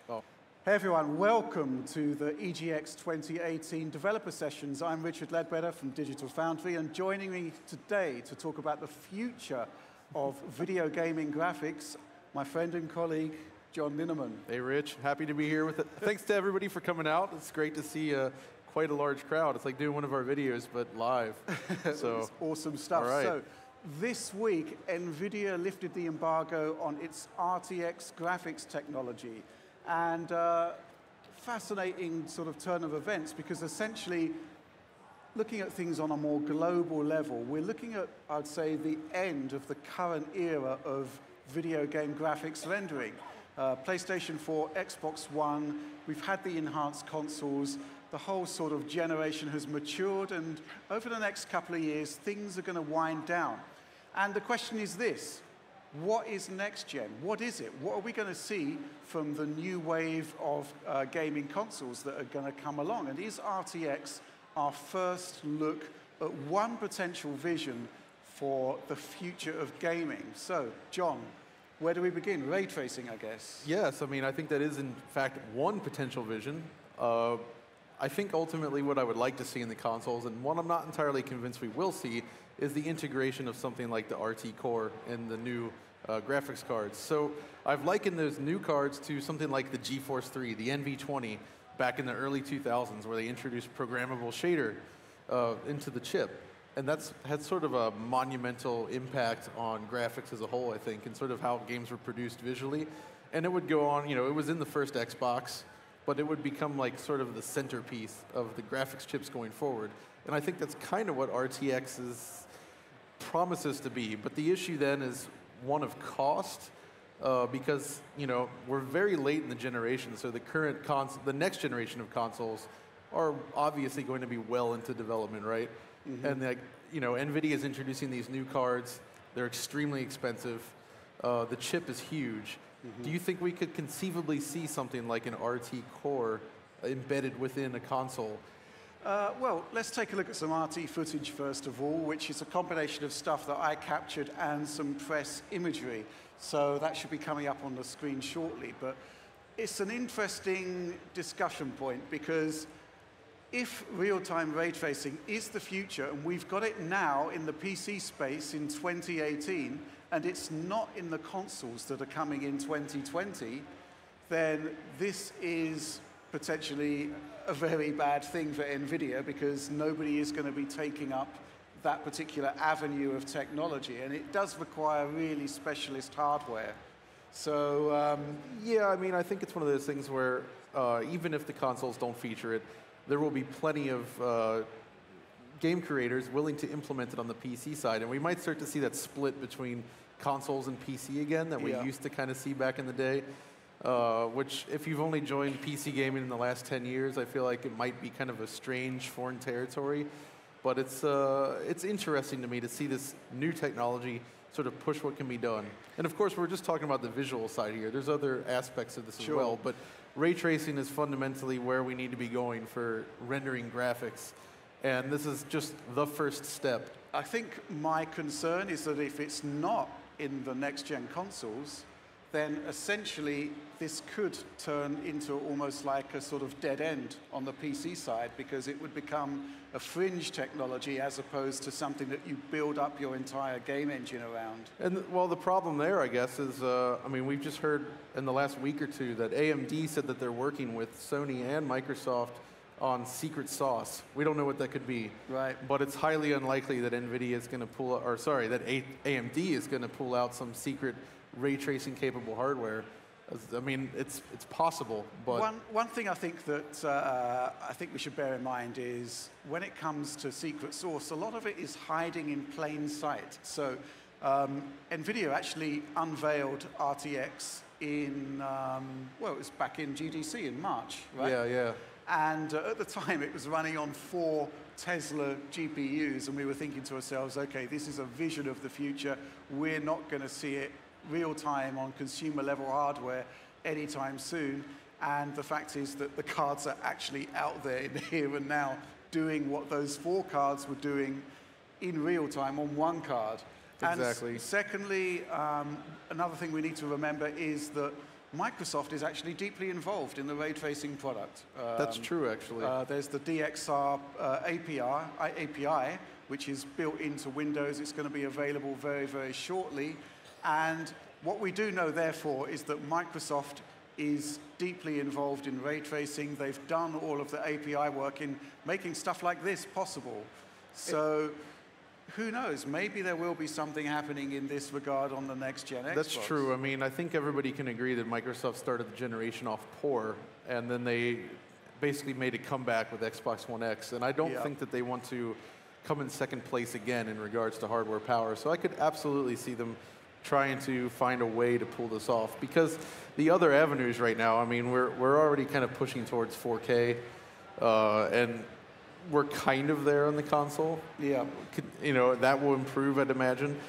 Oh. Hey everyone, welcome to the EGX 2018 Developer Sessions. I'm Richard Ledbetter from Digital Foundry, and joining me today to talk about the future of video gaming graphics, my friend and colleague, John Linneman. Hey Rich, happy to be here with it. Thanks to everybody for coming out. It's great to see quite a large crowd. It's like doing one of our videos, but live. So It's awesome stuff. All right. So this week, Nvidia lifted the embargo on its RTX graphics technology. And fascinating sort of turn of events, because essentially, looking at things on a more global level, we're looking at, I'd say, the end of the current era of video game graphics rendering. PlayStation 4, Xbox One, we've had the enhanced consoles, the whole sort of generation has matured, and over the next couple of years, things are going to wind down. And the question is this: what is next gen? What is it? What are we going to see from the new wave of gaming consoles that are going to come along? And is RTX our first look at one potential vision for the future of gaming? So, John, where do we begin? Ray tracing, I guess. yes, I mean, I think that is in fact one potential vision. I think ultimately what I would like to see in the consoles, and one I'm not entirely convinced we will see, is the integration of something like the RT Core in the new graphics cards. So I've likened those new cards to something like the GeForce 3, the NV20, back in the early 2000s, where they introduced programmable shader into the chip. And that's had sort of a monumental impact on graphics as a whole, I think, and sort of how games were produced visually. And it would go on, you know, it was in the first Xbox, but it would become like sort of the centerpiece of the graphics chips going forward. And I think that's kind of what RTX promises to be. But the issue then is one of cost, because, you know, we're very late in the generation, so the next generation of consoles are obviously going to be well into development, right? Mm-hmm. And like, you know, Nvidia is introducing these new cards. They're extremely expensive. The chip is huge. Mm-hmm. Do you think we could conceivably see something like an RT Core embedded within a console? Well, let's take a look at some RT footage first of all, which is a combination of stuff that I captured and some press imagery. So that should be coming up on the screen shortly. But it's an interesting discussion point, because if real-time ray tracing is the future, and we've got it now in the PC space in 2018, and it's not in the consoles that are coming in 2020, then this is potentially a very bad thing for Nvidia, because nobody is going to be taking up that particular avenue of technology, and it does require really specialist hardware. So yeah, I mean, I think it's one of those things where even if the consoles don't feature it, there will be plenty of game creators willing to implement it on the PC side, and we might start to see that split between consoles and PC again that we used to kind of see back in the day. Which, if you've only joined PC gaming in the last 10 years, I feel like it might be kind of a strange foreign territory. But it's interesting to me to see this new technology sort of push what can be done. And of course, we're just talking about the visual side here. There's other aspects of this as well. But ray tracing is fundamentally where we need to be going for rendering graphics. And this is just the first step. I think my concern is that if it's not in the next-gen consoles, then essentially this could turn into almost like a sort of dead end on the PC side, because it would become a fringe technology as opposed to something that you build up your entire game engine around. And well, the problem there, I guess, is, I mean, we've just heard in the last week or two that AMD said that they're working with Sony and Microsoft on secret sauce. We don't know what that could be. Right. But it's highly unlikely that Nvidia is going to pull, or sorry, that AMD is going to pull out some secret ray tracing capable hardware. I mean, it's possible, but one thing I think that I think we should bear in mind is when it comes to secret source, a lot of it is hiding in plain sight. So Nvidia actually unveiled RTX in well, it was back in GDC in March, right? Yeah. And at the time, it was running on 4 Tesla GPUs, and we were thinking to ourselves, okay, this is a vision of the future. We're not going to see it real-time on consumer-level hardware anytime soon. And the fact is that the cards are actually out there in the here and now doing what those 4 cards were doing in real time on 1 card. Exactly. And secondly, another thing we need to remember is that Microsoft is actually deeply involved in the ray tracing product. That's true, actually. There's the DXR API, which is built into Windows. It's going to be available very, very shortly. And what we do know, therefore, is that Microsoft is deeply involved in ray tracing. They've done all of the API work in making stuff like this possible. So who knows? Maybe there will be something happening in this regard on the next gen Xbox. That's true. I mean, I think everybody can agree that Microsoft started the generation off poor, and then they basically made a comeback with Xbox One X. And I don't think that they want to come in second place again in regards to hardware power. So I could absolutely see them trying to find a way to pull this off, because the other avenues right now, I mean, we're already kind of pushing towards 4K, and we're kind of there on the console. Yeah. You know, that will improve, I'd imagine,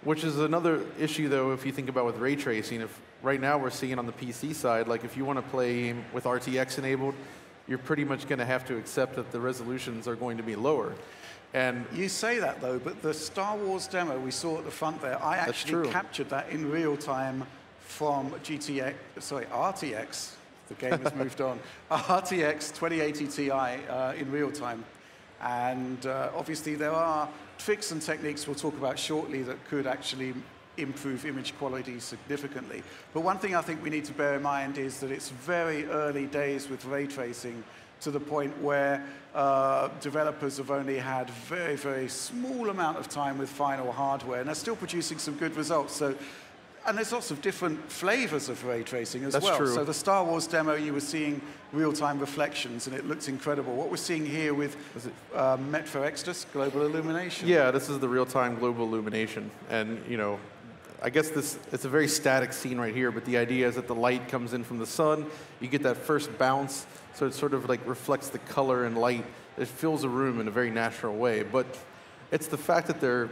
which is another issue, though, if you think about with ray tracing. If right now we're seeing on the PC side, like if you want to play with RTX enabled, you're pretty much going to have to accept that the resolutions are going to be lower. And you say that, though, but the Star Wars demo we saw at the front there, I actually captured that in real time from RTX. The game has moved on. RTX 2080 Ti in real time. And obviously there are tricks and techniques we'll talk about shortly that could actually improve image quality significantly. But one thing I think we need to bear in mind is that it's very early days with ray tracing, to the point where developers have only had very, very small amount of time with final hardware, and they're still producing some good results. So, and there's lots of different flavors of ray tracing as well. That's true. So the Star Wars demo, you were seeing real-time reflections, and it looked incredible. What we're seeing here with Metro Exodus, global illumination. Yeah, this is the real-time global illumination. And, you know, I guess it's a very static scene right here, but the idea is that the light comes in from the sun, you get that first bounce, so it sort of like reflects the color and light. It fills a room in a very natural way. But it's the fact that there are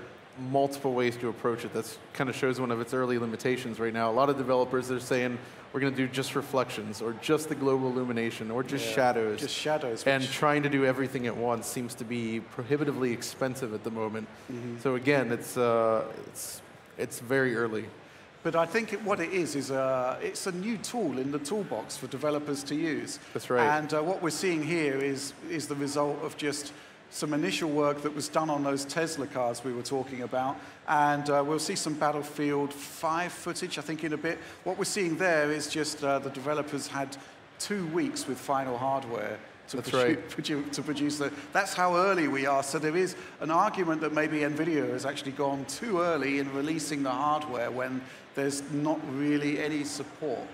multiple ways to approach it that kind of shows one of its early limitations right now. A lot of developers are saying, we're going to do just reflections, or just the global illumination, or just shadows. Just shadows. And trying to do everything at once seems to be prohibitively expensive at the moment. So again, it's very early. But I think what it is it's a new tool in the toolbox for developers to use. That's right. And what we're seeing here is the result of just some initial work that was done on those Tesla cars we were talking about. And we'll see some Battlefield 5 footage, I think, in a bit. What we're seeing there is just the developers had 2 weeks with final hardware to produce that. That's how early we are. So there is an argument that maybe Nvidia has actually gone too early in releasing the hardware when there's not really any support.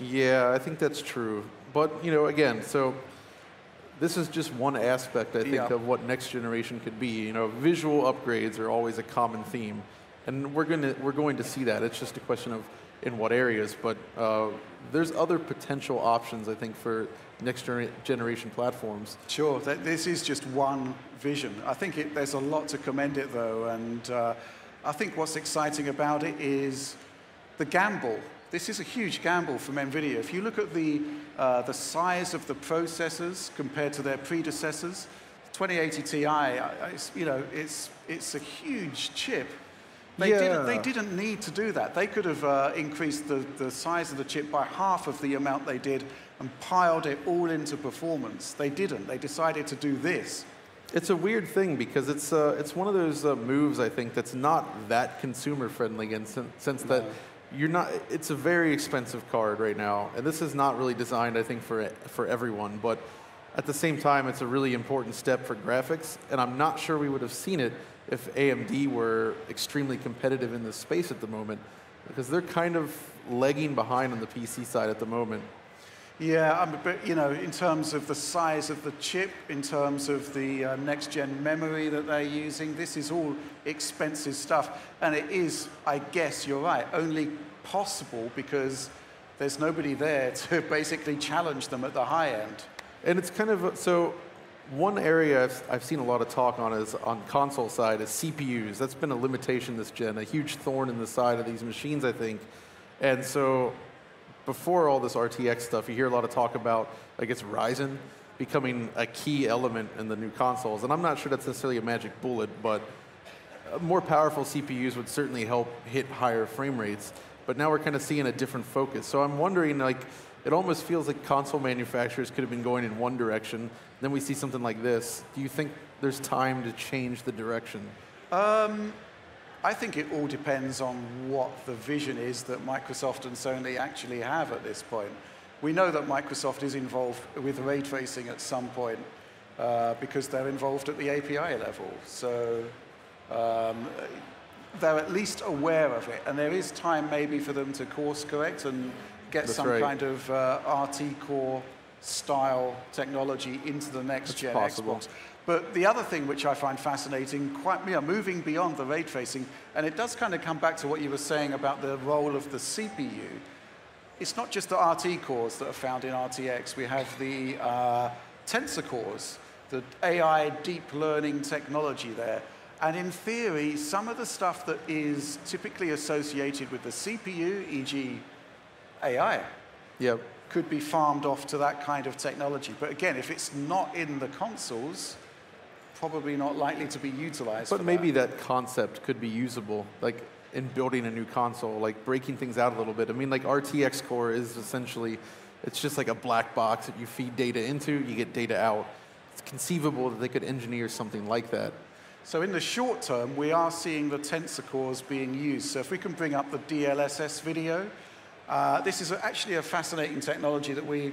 Yeah, I think that's true. But, you know, again, so this is just one aspect, I think, of what next generation could be. You know, visual upgrades are always a common theme, and we're going to see that. It's just a question of in what areas. But there's other potential options, I think, for next generation platforms. Sure, this is just one vision. I think there's a lot to commend it, though, and I think what's exciting about it is the gamble. This is a huge gamble from Nvidia. If you look at the size of the processors compared to their predecessors, 2080 Ti, it's a huge chip. They didn't need to do that. They could have increased the size of the chip by half of the amount they did and piled it all into performance. They didn't. They decided to do this. It's a weird thing because it's one of those moves, I think, that's not that consumer friendly in the sense that it's a very expensive card right now, and this is not really designed, I think, for everyone, but at the same time, it's a really important step for graphics, and I'm not sure we would have seen it if AMD were extremely competitive in this space at the moment, because they're kind of lagging behind on the PC side at the moment. Yeah, but you know, in terms of the size of the chip, in terms of the next-gen memory that they're using, this is all expensive stuff. And it is, I guess you're right, only possible because there's nobody there to basically challenge them at the high end. And it's kind of, so one area I've seen a lot of talk on is on console side is CPUs. That's been a limitation this gen, a huge thorn in the side of these machines, I think. And so before all this RTX stuff, you hear a lot of talk about, I guess, Ryzen becoming a key element in the new consoles. And I'm not sure that's necessarily a magic bullet, but more powerful CPUs would certainly help hit higher frame rates. but now we're kind of seeing a different focus. So I'm wondering, like, it almost feels like console manufacturers could have been going in one direction, then we see something like this. Do you think there's time to change the direction? I think it all depends on what the vision is that Microsoft and Sony actually have at this point. We know that Microsoft is involved with ray tracing at some point because they're involved at the API level. So they're at least aware of it. And there is time maybe for them to course correct and get some kind of RT core style technology into the next gen Xbox. But the other thing which I find fascinating, moving beyond the ray tracing, and it does kind of come back to what you were saying about the role of the CPU. It's not just the RT cores that are found in RTX. We have the Tensor Cause, the AI deep learning technology there. And in theory, some of the stuff that is typically associated with the CPU, e.g. AI, could be farmed off to that kind of technology. But again, if it's not in the consoles, probably not likely to be utilized. But maybe that concept could be usable, like in building a new console, like breaking things out a little bit. I mean, like RTX core is essentially, it's just like a black box that you feed data into, you get data out. It's conceivable that they could engineer something like that. So in the short term, we are seeing the Tensor Cores being used. So if we can bring up the DLSS video, this is actually a fascinating technology that we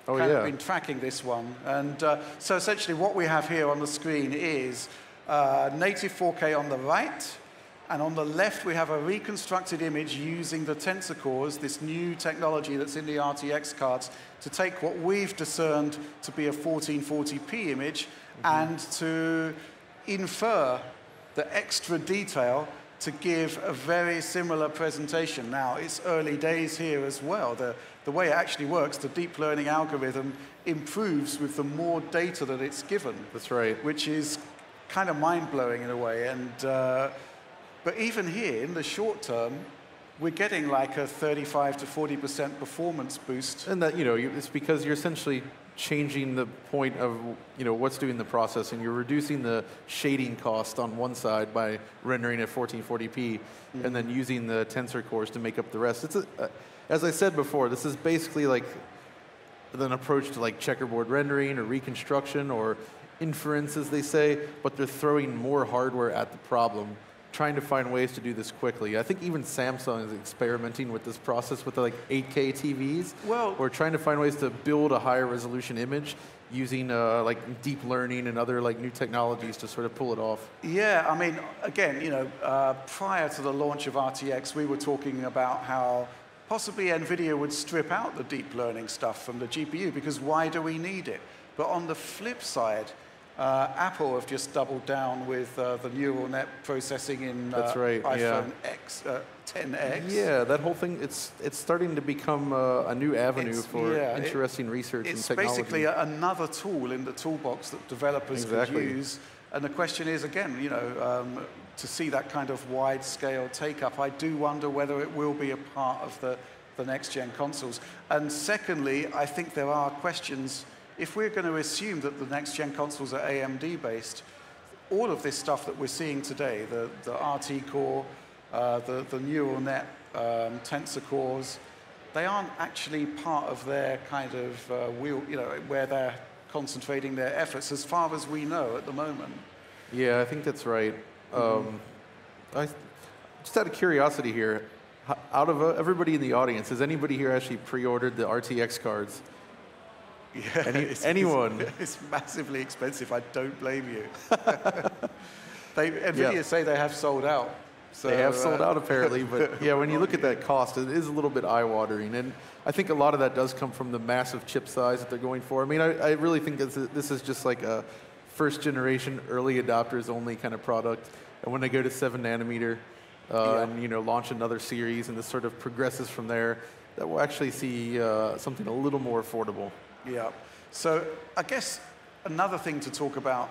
have been tracking this one. And so essentially what we have here on the screen is native 4K on the right, and on the left we have a reconstructed image using the Tensor Cores, this new technology that's in the RTX cards, to take what we've discerned to be a 1440p image and to infer the extra detail to give a very similar presentation. Now, it's early days here as well. The way it actually works, the deep learning algorithm improves with the more data that it's given. That's right. Which is kind of mind-blowing in a way. And but even here, in the short term, we're getting like a 35 to 40% performance boost. And that, it's because you're essentially changing the point of what's doing the processing. You're reducing the shading cost on one side by rendering at 1440p, and then using the Tensor Cores to make up the rest. It's as I said before, this is basically like an approach to like checkerboard rendering or reconstruction or inference, as they say, but they're throwing more hardware at the problem, trying to find ways to do this quickly. I think even Samsung is experimenting with this process with the, like 8K TVs. Well, we're trying to find ways to build a higher resolution image using like deep learning and other like new technologies to sort of pull it off. Yeah, I mean, again, prior to the launch of RTX, we were talking about how possibly Nvidia would strip out the deep learning stuff from the GPU because why do we need it? But on the flip side, Apple have just doubled down with the neural net processing in iPhone XS. Yeah, that whole thing, it's starting to become a new avenue for interesting research and technology. It's basically another tool in the toolbox that developers could use. And the question is, again, to see that kind of wide-scale take-up, I do wonder whether it will be a part of the next-gen consoles. And secondly, I think there are questions. If we're going to assume that the next-gen consoles are AMD-based, all of this stuff that we're seeing today, the RT core, the neural net Tensor Cores, they aren't actually part of their kind of where they're concentrating their efforts, as far as we know at the moment. Yeah, I think that's right. Just out of curiosity here, out of everybody in the audience, has anybody here actually pre-ordered the RTX cards? Yeah, anyone? It's massively expensive. I don't blame you. Nvidia say they have sold out. So, they have sold out apparently, but yeah, when you look at that cost, it is a little bit eye-watering. And I think a lot of that does come from the massive chip size that they're going for. I mean, I really think this is just like a first-generation, early adopters only kind of product. And when they go to 7 nanometer and launch another series, and this sort of progresses from there, that we'll actually see something a little more affordable. Yeah. So I guess another thing to talk about,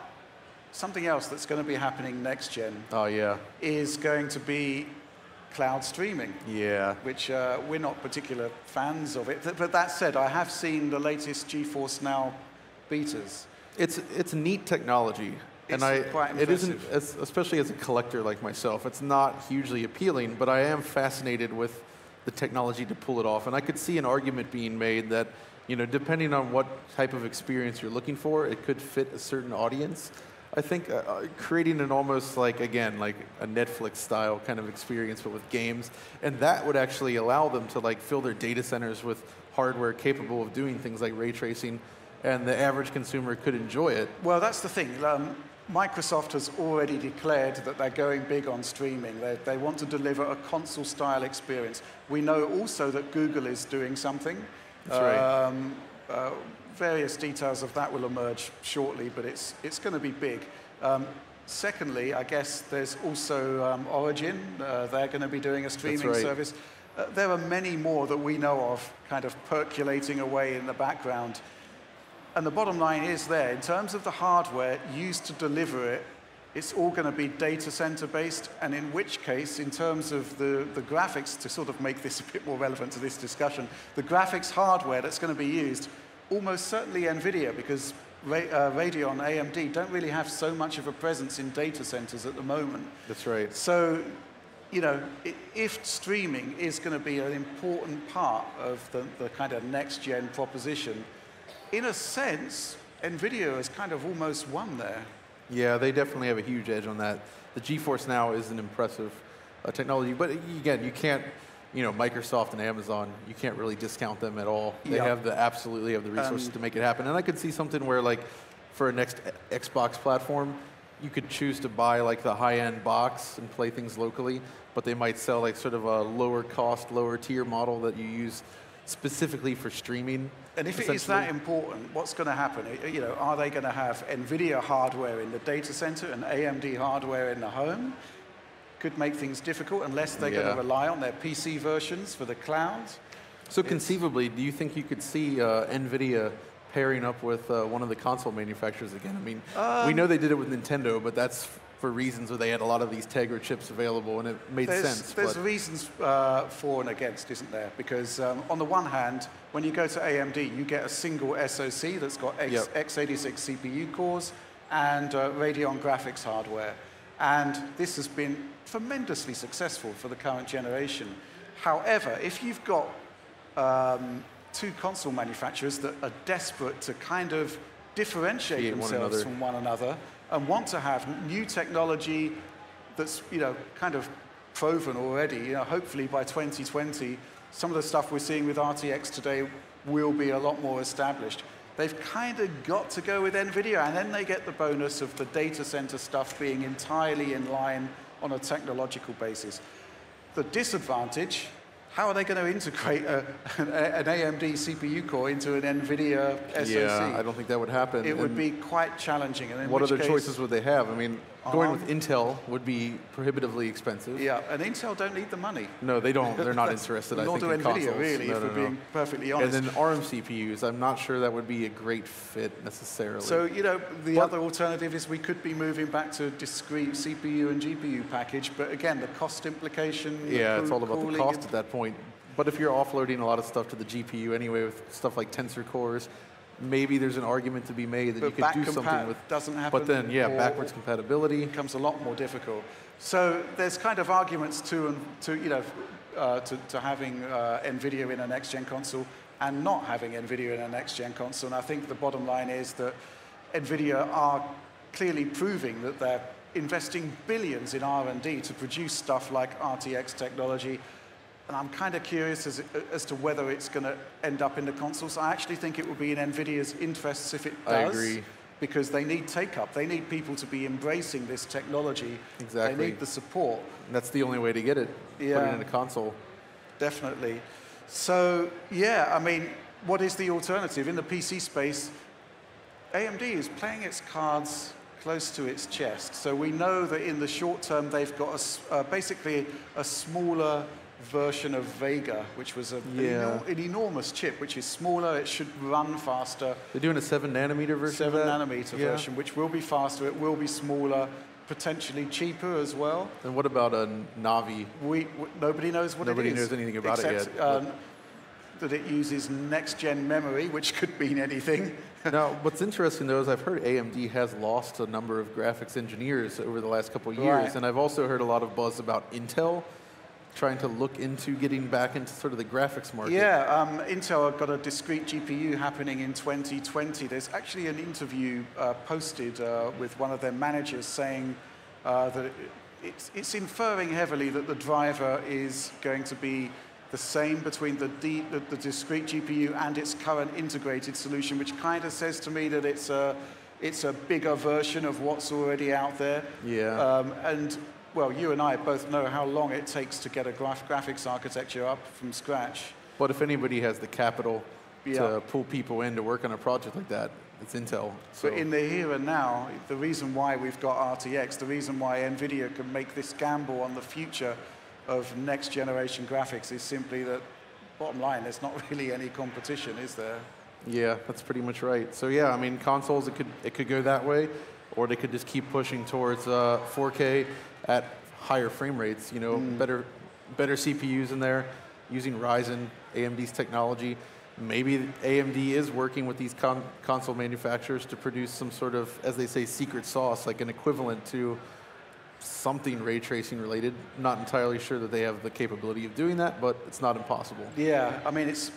something else that's going to be happening next gen. Oh yeah. Is going to be cloud streaming. Yeah. Which we're not particular fans of it. But that said, I have seen the latest GeForce Now betas. It's neat technology. It's quite it isn't, especially as a collector like myself, it's not hugely appealing, but I am fascinated with the technology to pull it off. And I could see an argument being made that, you know, depending on what type of experience you're looking for, it could fit a certain audience. I think creating an almost like, again, like a Netflix style kind of experience, but with games, and that would actually allow them to like fill their data centers with hardware capable of doing things like ray tracing, and the average consumer could enjoy it. Well, that's the thing. Microsoft has already declared that they're going big on streaming. They want to deliver a console-style experience. We know also that Google is doing something. That's right. Various details of that will emerge shortly, but it's going to be big. Secondly, I guess there's also Origin. They're going to be doing a streaming service. There are many more that we know of kind of percolating away in the background. And the bottom line is there, in terms of the hardware used to deliver it, it's all going to be data center based, and in which case, in terms of the graphics, to sort of make this a bit more relevant to this discussion, the graphics hardware that's going to be used, almost certainly Nvidia, because Radeon, AMD don't really have so much of a presence in data centers at the moment. That's right. So, you know, if streaming is going to be an important part of the kind of next-gen proposition, in a sense, Nvidia has kind of almost won there. Yeah, they definitely have a huge edge on that. The GeForce Now is an impressive technology, but again, you can't, you know, Microsoft and Amazon, you can't really discount them at all. They have absolutely have the resources to make it happen. And I could see something where, like, for a next Xbox platform, you could choose to buy like the high-end box and play things locally, but they might sell like sort of a lower cost, lower tier model that you use specifically for streaming. And if it is that important, what's going to happen? You know, are they going to have Nvidia hardware in the data center and AMD hardware in the home? Could make things difficult unless they're going to rely on their PC versions for the cloud. So conceivably, do you think you could see Nvidia pairing up with one of the console manufacturers again? I mean, we know they did it with Nintendo, but that's for reasons where they had a lot of these Tegra chips available, and it made sense. There's reasons for and against, isn't there? Because on the one hand, when you go to AMD, you get a single SoC that's got x86 CPU cores and Radeon graphics hardware. And this has been tremendously successful for the current generation. However, if you've got two console manufacturers that are desperate to kind of differentiate themselves from one another and want to have new technology that's, you know, kind of proven already, you know, hopefully by 2020, some of the stuff we're seeing with RTX today will be a lot more established. They've kind of got to go with Nvidia, and then they get the bonus of the data center stuff being entirely in line on a technological basis. The disadvantage, how are they going to integrate an AMD CPU core into an Nvidia SoC? Yeah, I don't think that would happen. It would be quite challenging. And what other choices would they have? I mean, going with Intel would be prohibitively expensive. Yeah, and Intel don't need the money. No, they don't. They're not interested, I think, in consoles. Nor do Nvidia, consoles. really, if we're being perfectly honest. And then ARM CPUs, I'm not sure that would be a great fit necessarily. So, you know, the other alternative is we could be moving back to a discrete CPU and GPU package, but again, the cost implication. Yeah, it's all about the cost at that point. But if you're offloading a lot of stuff to the GPU anyway with stuff like Tensor Cores, maybe there's an argument to be made that you could do something with. Doesn't happen. But then, yeah, backwards compatibility becomes a lot more difficult. So there's kind of arguments to having Nvidia in a next-gen console and not having Nvidia in a next-gen console. And I think the bottom line is that Nvidia are clearly proving that they're investing billions in R&D to produce stuff like RTX technology. And I'm kind of curious as to whether it's going to end up in the consoles. I actually think it would be in NVIDIA's interests if it does. I agree. Because they need take-up. They need people to be embracing this technology. Exactly. They need the support. And that's the only way to get it, put it in a console. Definitely. So, yeah, I mean, what is the alternative? In the PC space, AMD is playing its cards close to its chest. So we know that in the short term, they've got basically a smaller version of Vega, which was an enormous chip, which is smaller, it should run faster. They're doing a 7-nanometer version 7-nanometer version, which will be faster, it will be smaller, potentially cheaper as well. And what about a Navi? Nobody knows what it is. Nobody knows anything about it yet. That it uses next-gen memory, which could mean anything. Now, what's interesting, though, is I've heard AMD has lost a number of graphics engineers over the last couple of years, and I've also heard a lot of buzz about Intel trying to look into getting back into sort of the graphics market. Yeah, Intel have got a discrete GPU happening in 2020. There's actually an interview posted with one of their managers saying that it's inferring heavily that the driver is going to be the same between the discrete GPU and its current integrated solution, which kind of says to me that it's a bigger version of what's already out there. Yeah. And well, you and I both know how long it takes to get a graphics architecture up from scratch. But if anybody has the capital to pull people in to work on a project like that, it's Intel. So. But in the here and now, the reason why we've got RTX, the reason why Nvidia can make this gamble on the future of next generation graphics is simply that, bottom line, there's not really any competition, is there? Yeah, that's pretty much right. So yeah, I mean, consoles, it could go that way, or they could just keep pushing towards 4K at higher frame rates, you know, better CPUs in there, using Ryzen, AMD's technology. Maybe AMD is working with these console manufacturers to produce some sort of, as they say, secret sauce, like an equivalent to something ray tracing related. Not entirely sure that they have the capability of doing that, but it's not impossible. Yeah, I mean, it's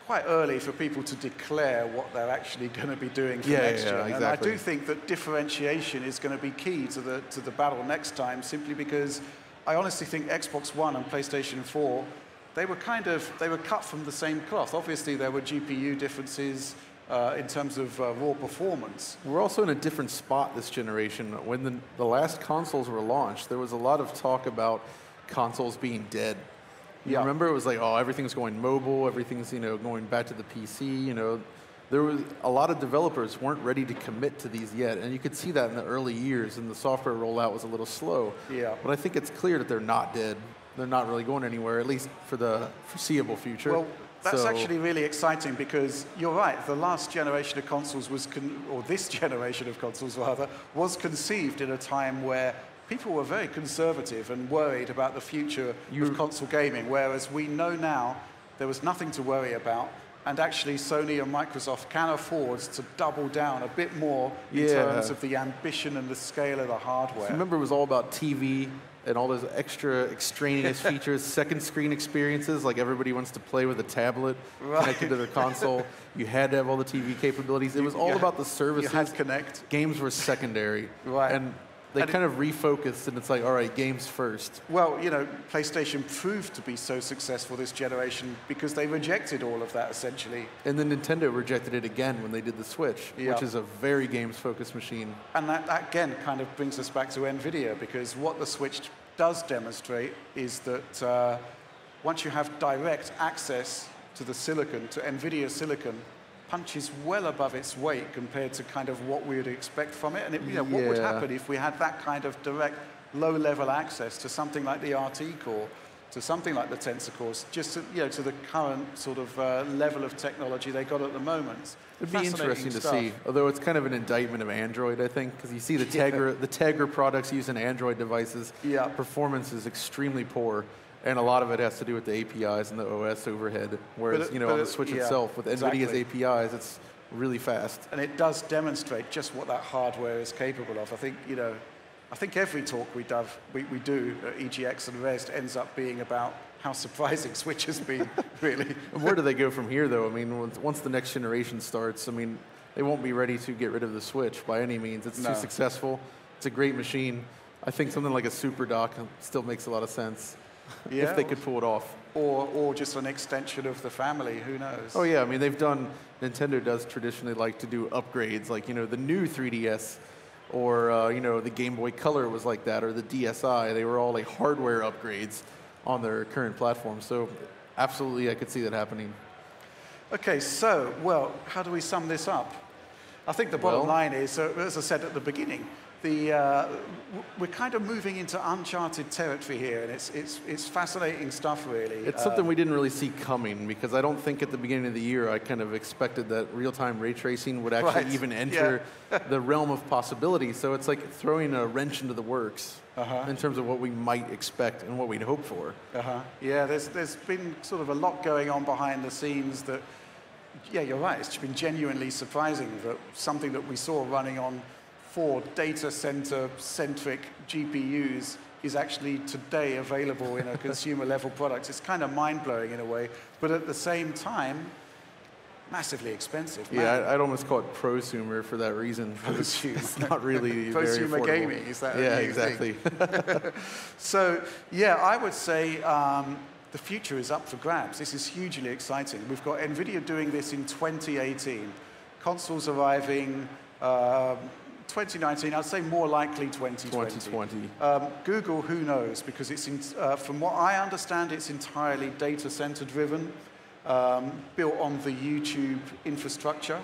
quite early for people to declare what they're actually going to be doing for next year. Exactly. And I do think that differentiation is going to be key to the battle next time, simply because I honestly think Xbox One and PlayStation 4, they were cut from the same cloth. Obviously, there were GPU differences in terms of raw performance. We're also in a different spot this generation. When the last consoles were launched, there was a lot of talk about consoles being dead. You remember it was like, oh, everything's going mobile, everything's, you know, going back to the PC, you know. There was a lot of developers weren't ready to commit to these yet, and you could see that in the early years, and the software rollout was a little slow. Yeah. But I think it's clear that they're not dead. They're not really going anywhere, at least for the foreseeable future. Well, that's actually really exciting, because you're right, the last generation of consoles or this generation of consoles rather, was conceived in a time where people were very conservative and worried about the future of console gaming, whereas we know now there was nothing to worry about, and actually Sony and Microsoft can afford to double down a bit more in terms of the ambition and the scale of the hardware. So remember, it was all about TV and all those extra extraneous features, second screen experiences, like everybody wants to play with a tablet connected to their console. You had to have all the TV capabilities. It was all about the services. You had Connect. Games were secondary. Right. And they kind of refocused, and it's like, all right, games first. Well, you know, PlayStation proved to be so successful this generation because they rejected all of that, essentially. And then Nintendo rejected it again when they did the Switch, which is a very games-focused machine. And that, again, kind of brings us back to Nvidia, because what the Switch does demonstrate is that once you have direct access to the silicon, to Nvidia silicon, punches well above its weight compared to kind of what we would expect from it. And it, you know, what would happen if we had that kind of direct low-level access to something like the RT core, to something like the Tensor Cause, just to, you know, to the current sort of level of technology they got at the moment. It'd be interesting to see, although it's kind of an indictment of Android, I think, because you see the Tegra products used in Android devices, performance is extremely poor. And a lot of it has to do with the APIs and the OS overhead. Whereas, you know, on the Switch itself, with NVIDIA's APIs, it's really fast. And it does demonstrate just what that hardware is capable of. I think, you know, I think every talk we do at EGX and Rest ends up being about how surprising Switch has been, really. Where do they go from here, though? I mean, once the next generation starts, I mean, they won't be ready to get rid of the Switch by any means. It's too successful. It's a great machine. I think something like a super dock still makes a lot of sense. If they could pull it off. Or just an extension of the family, who knows? Oh yeah, I mean, Nintendo does traditionally like to do upgrades, like, you know, the new 3DS, or, you know, the Game Boy Color was like that, or the DSi. They were all like hardware upgrades on their current platform. So absolutely, I could see that happening. Okay, so, well, how do we sum this up? I think the bottom line is, as I said at the beginning, we're kind of moving into uncharted territory here, and it's fascinating stuff, really. It's something we didn't really see coming, because I don't think at the beginning of the year I kind of expected that real-time ray tracing would actually even enter the realm of possibility. So it's like throwing a wrench into the works in terms of what we might expect and what we'd hope for. Yeah, there's been sort of a lot going on behind the scenes that, yeah, you're right, it's been genuinely surprising that something that we saw running on 4 data center-centric GPUs is actually today available in a consumer level product. It's kind of mind-blowing in a way, but at the same time, massively expensive. Man. Yeah, I'd almost call it prosumer for that reason. It's not really very prosumer affordable. gaming, is that? Yeah, exactly. So, yeah, I would say the future is up for grabs. This is hugely exciting. We've got Nvidia doing this in 2018. Consoles arriving 2019, I'd say more likely 2020. 2020. Google, who knows? Because it's from what I understand, it's entirely data center driven, built on the YouTube infrastructure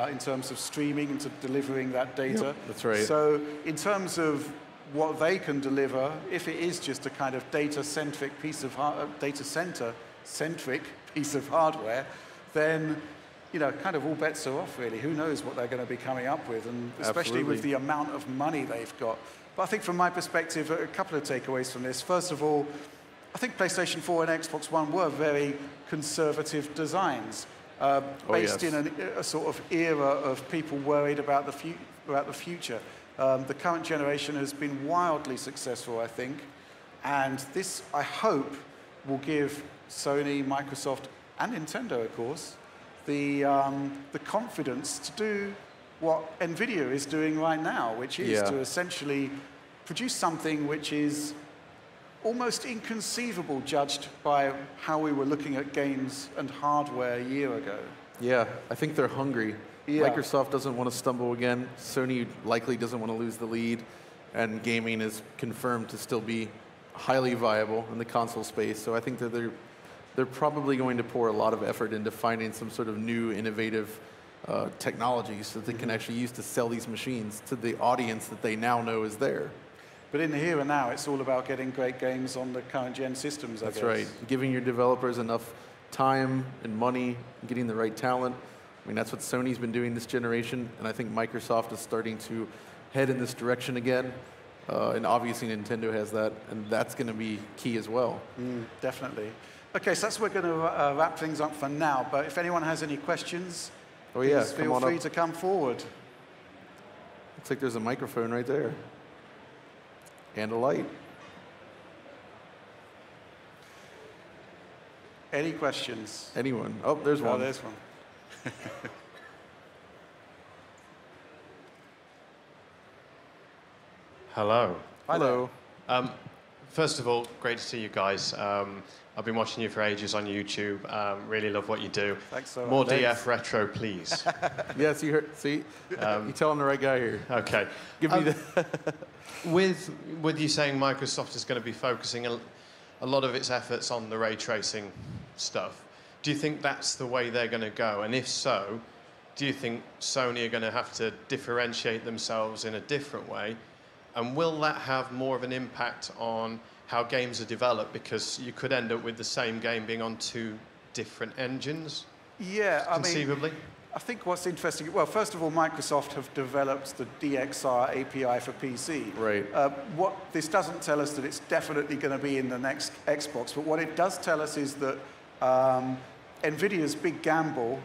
in terms of streaming and delivering that data. Yep, that's right. So in terms of what they can deliver, if it is just a kind of data center-centric piece of hardware, then kind of all bets are off, really. Who knows what they're going to be coming up with, and especially with the amount of money they've got. But I think from my perspective, a couple of takeaways from this. First of all, I think PlayStation 4 and Xbox One were very conservative designs, based in a sort of era of people worried about the future. The current generation has been wildly successful, I think, and this, I hope, will give Sony, Microsoft, and Nintendo, of course, the confidence to do what Nvidia is doing right now, which is to essentially produce something which is almost inconceivable judged by how we were looking at games and hardware a year ago. Yeah, I think they're hungry. Yeah. Microsoft doesn't want to stumble again. Sony likely doesn't want to lose the lead. And gaming is confirmed to still be highly viable in the console space. So I think that they're probably going to pour a lot of effort into finding some sort of new, innovative technologies that they can actually use to sell these machines to the audience that they now know is there. But in the here and now, it's all about getting great games on the current gen systems, I guess. That's right. Giving your developers enough time and money, getting the right talent. I mean, that's what Sony's been doing this generation, and I think Microsoft is starting to head in this direction again. And obviously Nintendo has that, and that's going to be key as well. Definitely. Okay, so that's where we're going to wrap things up for now. But if anyone has any questions, please feel free to come forward. Looks like there's a microphone right there. And a light. Any questions? Anyone? Oh, there's one. Oh, there's one. Hello. Hello. First of all, great to see you guys. I've been watching you for ages on YouTube. Really love what you do. Thanks so much. More DF retro, please. Yes, you heard. See, you telling the right guy here. Okay. Give me the. With you saying Microsoft is going to be focusing a lot of its efforts on the ray tracing stuff, do you think that's the way they're going to go? And if so, do you think Sony are going to have to differentiate themselves in a different way? And will that have more of an impact on how games are developed? Because you could end up with the same game being on two different engines, conceivably. I think what's interesting, well, first of all, Microsoft have developed the DXR API for PC. Right. What this doesn't tell us that it's definitely going to be in the next Xbox, but what it does tell us is that Nvidia's big gamble,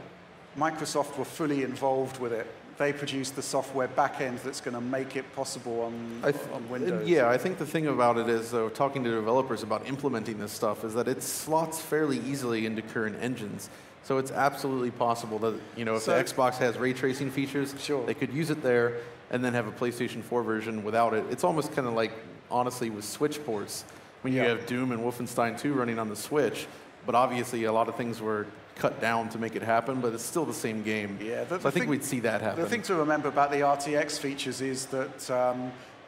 Microsoft were fully involved with it. They produced the software backend that's going to make it possible on Windows. Yeah, I think the thing about it is, though, talking to developers about implementing this stuff, is that it slots fairly easily into current engines. So it's absolutely possible that, if the Xbox has ray tracing features, they could use it there and then have a PlayStation 4 version without it. It's almost kind of like, honestly, with Switch ports, when you have Doom and Wolfenstein 2 running on the Switch, but obviously a lot of things were cut down to make it happen, but it's still the same game. Yeah, so I think we'd see that happen. The thing to remember about the RTX features is that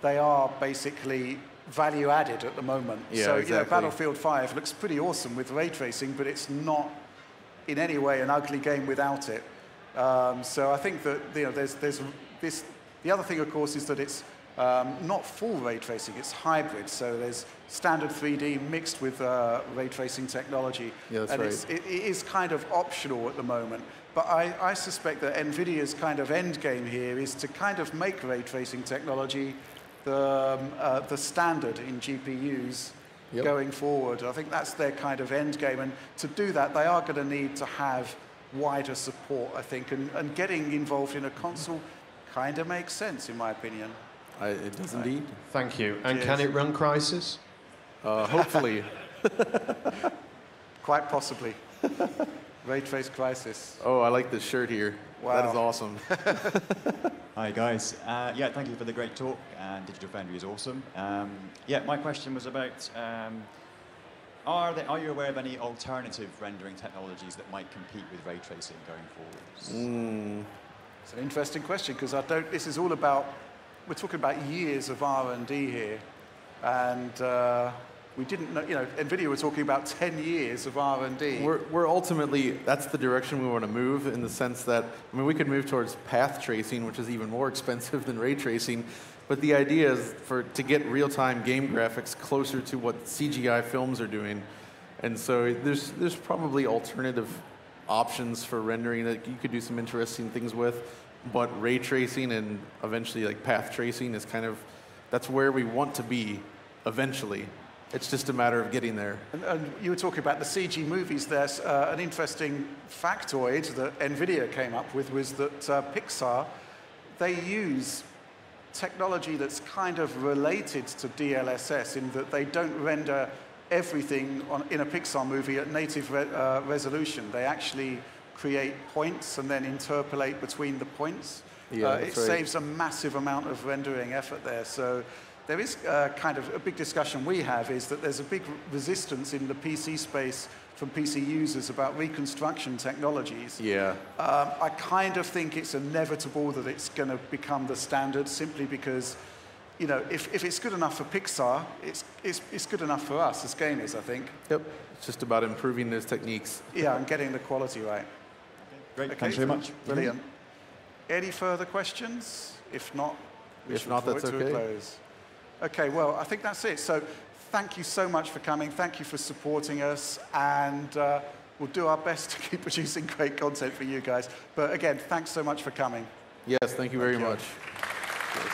they are basically value added at the moment. Yeah, so exactly. Battlefield 5 looks pretty awesome with ray tracing, but it's not in any way an ugly game without it. So I think that there's this. The other thing, of course, is that it's not full ray tracing; it's hybrid. So there's standard 3D mixed with ray tracing technology, yeah, and it is kind of optional at the moment. But I suspect that Nvidia's kind of end game here is to kind of make ray tracing technology the standard in GPUs. Yep. Going forward. I think that's their kind of end game, and to do that they are going to need to have wider support, I think, and getting involved in a console kind of makes sense in my opinion. It does indeed. Thank you. And Cheers. can it run Crysis? Hopefully. Quite possibly. Ray Trace Crisis. Oh, I like this shirt here. Wow. That is awesome. Hi guys. Yeah, thank you for the great talk. And Digital Foundry is awesome. Yeah, my question was about: are you aware of any alternative rendering technologies that might compete with ray tracing going forwards? It's an interesting question because this is all about. We're talking about years of R&D here, and we didn't know. Nvidia were talking about 10 years of R&D. We're ultimately, that's the direction we want to move, in the sense that, I mean, we could move towards path tracing, which is even more expensive than ray tracing, but the idea is to get real-time game graphics closer to what CGI films are doing. And so there's probably alternative options for rendering that you could do some interesting things with, but ray tracing and eventually like path tracing is kind of, that's where we want to be eventually. It's just a matter of getting there. And you were talking about the CG movies. There's an interesting factoid that Nvidia came up with was that Pixar, they use technology that's kind of related to DLSS in that they don't render everything in a Pixar movie at native resolution. They actually create points and then interpolate between the points. Yeah, it saves a massive amount of rendering effort there. So there is kind of a big discussion we have is that there's a big resistance in the PC space from PC users about reconstruction technologies. Yeah. I kind of think it's inevitable that it's going to become the standard simply because, if it's good enough for Pixar, it's good enough for us as gamers, I think. Yep. It's just about improving those techniques. Yeah, and getting the quality right. Great, Okay, thanks very much. Brilliant. Any further questions? If not, we should draw it to a close. Okay, well, I think that's it. So thank you so much for coming. Thank you for supporting us. And we'll do our best to keep producing great content for you guys. But again, thanks so much for coming. Yes, thank you very much. Cheers.